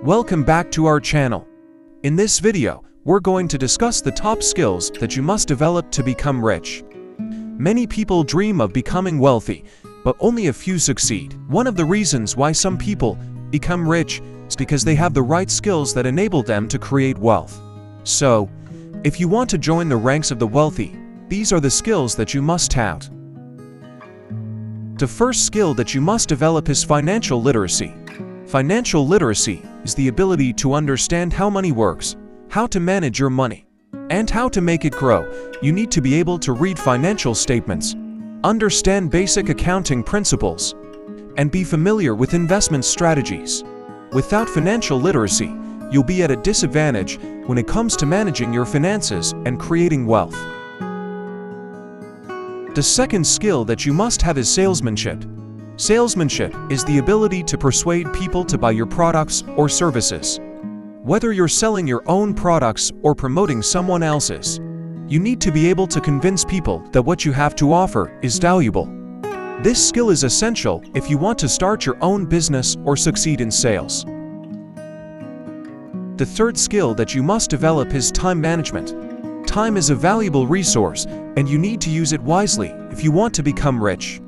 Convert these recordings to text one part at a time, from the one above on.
Welcome back to our channel. In this video, we're going to discuss the top skills that you must develop to become rich. Many people dream of becoming wealthy, but only a few succeed. One of the reasons why some people become rich is because they have the right skills that enable them to create wealth. So, if you want to join the ranks of the wealthy, these are the skills that you must have. The first skill that you must develop is financial literacy. Financial literacy is the ability to understand how money works, how to manage your money, and how to make it grow. You need to be able to read financial statements, understand basic accounting principles, and be familiar with investment strategies. Without financial literacy, you'll be at a disadvantage when it comes to managing your finances and creating wealth. The second skill that you must have is salesmanship. Salesmanship is the ability to persuade people to buy your products or services. Whether you're selling your own products or promoting someone else's, you need to be able to convince people that what you have to offer is valuable. This skill is essential if you want to start your own business or succeed in sales. The third skill that you must develop is time management. Time is a valuable resource, and you need to use it wisely if you want to become rich.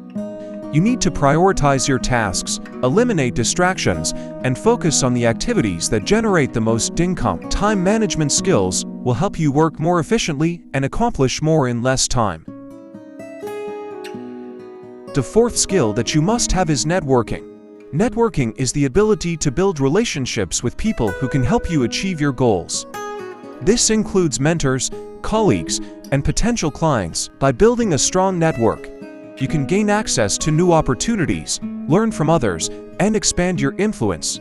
You need to prioritize your tasks, eliminate distractions, and focus on the activities that generate the most income. Time management skills will help you work more efficiently and accomplish more in less time. The fourth skill that you must have is networking. Networking is the ability to build relationships with people who can help you achieve your goals. This includes mentors, colleagues, and potential clients. By building a strong network, you can gain access to new opportunities, learn from others, and expand your influence.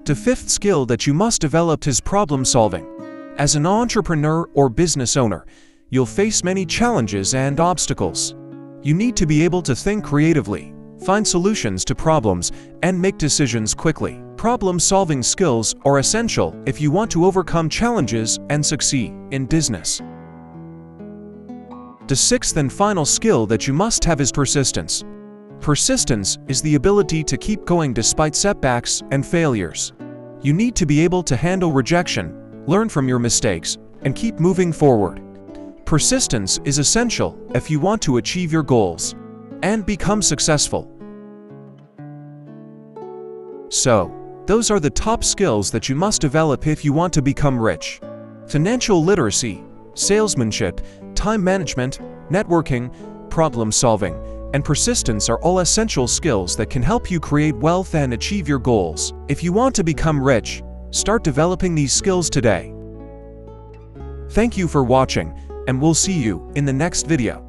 The fifth skill that you must develop is problem solving. As an entrepreneur or business owner, you'll face many challenges and obstacles. You need to be able to think creatively, find solutions to problems, and make decisions quickly. Problem-solving skills are essential if you want to overcome challenges and succeed in business. The sixth and final skill that you must have is persistence. Persistence is the ability to keep going despite setbacks and failures. You need to be able to handle rejection, learn from your mistakes, and keep moving forward. Persistence is essential if you want to achieve your goals and become successful. So, those are the top skills that you must develop if you want to become rich. Financial literacy, salesmanship, time management, networking, problem solving, and persistence are all essential skills that can help you create wealth and achieve your goals. If you want to become rich, start developing these skills today. Thank you for watching, and we'll see you in the next video.